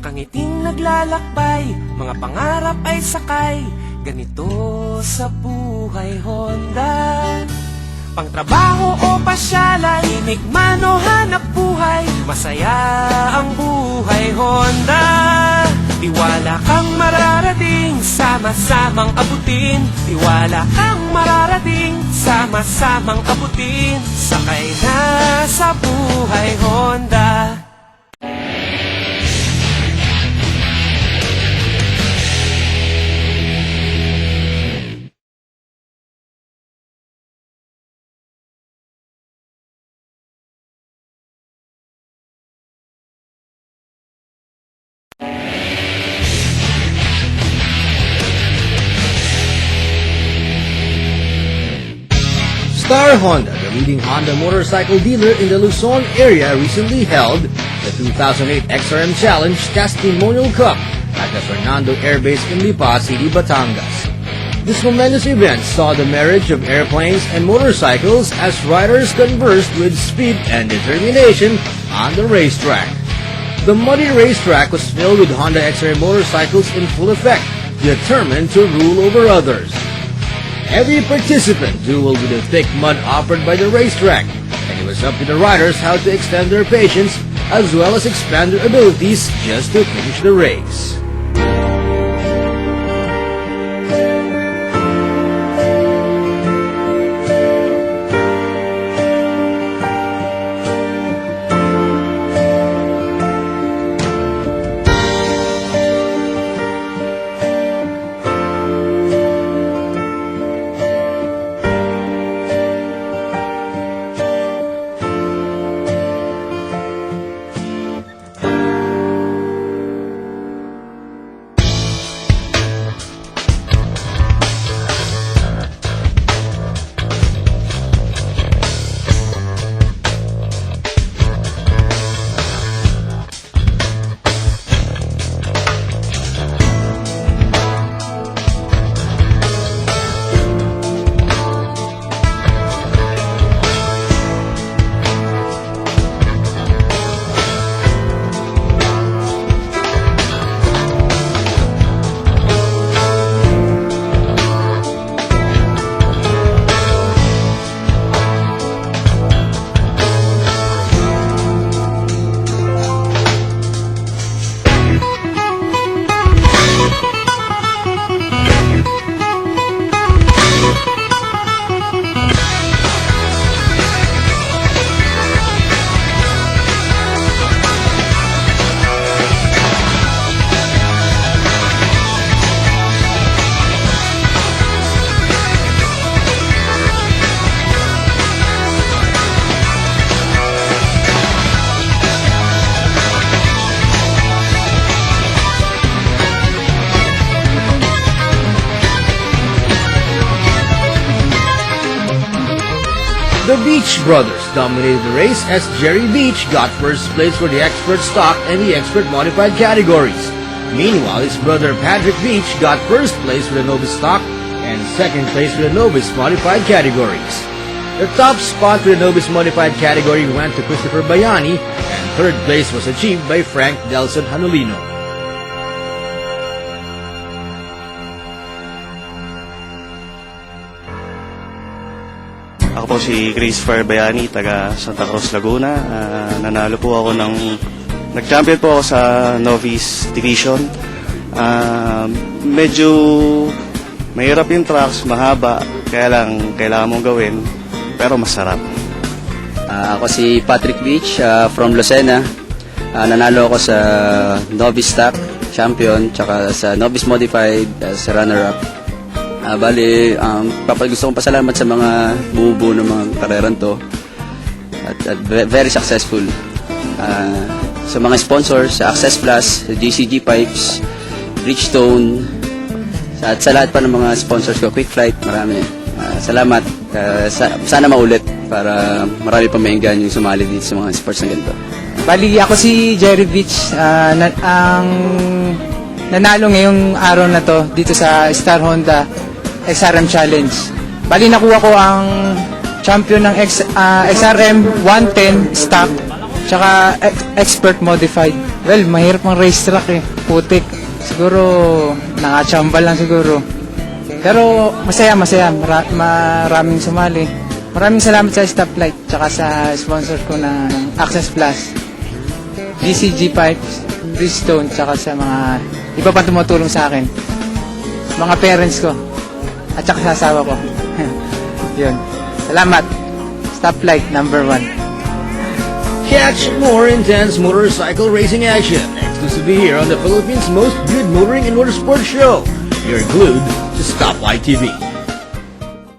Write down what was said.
Nakangiting naglalakbay, mga pangarap ay sakay. Ganito sa buhay Honda. Pangtrabaho o pasyalan, inig man o hanap buhay, masaya ang buhay Honda. Tiwala kang mararating, sama-samang abutin. Tiwala kang mararating, sama-samang abutin. Sakay na sa buhay Honda. Star Honda, the leading Honda motorcycle dealer in the Luzon area, recently held the 2008 XRM Challenge Testimonial Cup at the Fernando Air Base in Lipa City, Batangas. This momentous event saw the marriage of airplanes and motorcycles as riders conversed with speed and determination on the racetrack. The muddy racetrack was filled with Honda XRM motorcycles in full effect, determined to rule over others. Every participant dueled with the thick mud offered by the racetrack, and it was up to the riders how to extend their patience as well as expand their abilities just to finish the race. The Beach brothers dominated the race as Jerry Beach got first place for the Expert Stock and the Expert Modified categories. Meanwhile, his brother Patrick Beach got first place for the Novice Stock and second place for the Novice Modified categories. The top spot for the Novice Modified category went to Christopher Bayani, and third place was achieved by Frank Delson Hanolino. Ako po si Christopher Bayani, taga Santa Cruz, Laguna. Nanalo po ako nag-champion po ako sa Novice Division. Medyo mahirap yung tracks, mahaba, kaya lang kailangan mong gawin, pero masarap. Ako si Patrick Beach from Lucena. Nanalo ako sa Novice Stock Champion, tsaka sa Novice Modified as runner-up. Bali, gusto kong pasalamat sa mga buo ng mga kareran to at very successful. Sa mga sponsors, sa Access Plus, sa GCG Pipes, Bridgestone, at sa lahat pa ng mga sponsors ko, Quick Flight, marami. Salamat. Sana maulit para marami pa mainggan yung sumali dito sa mga sports na ganito. Bali, ako si Jerry Beach, ang nanalo ngayong araw na to dito sa Star Honda XRM Challenge. Bali, nakuha ko ang champion ng XRM 110 stock tsaka expert modified. Well, mahirap ang racetrack eh. Putik. Siguro, nakachamba lang siguro. Pero masaya. Maraming sumali. Maraming salamat sa Stoplight tsaka sa sponsor ko na Access Plus, DCG Pipes, Bridgestone, tsaka sa mga iba pang tumutulong sa akin. Mga parents ko at tsaka sa asawa ko. Yun. Salamat. Stoplight number 1. Catch more intense motorcycle racing action exclusively here on the Philippines' most good motoring and motorsport show. You're glued to Stoplight TV.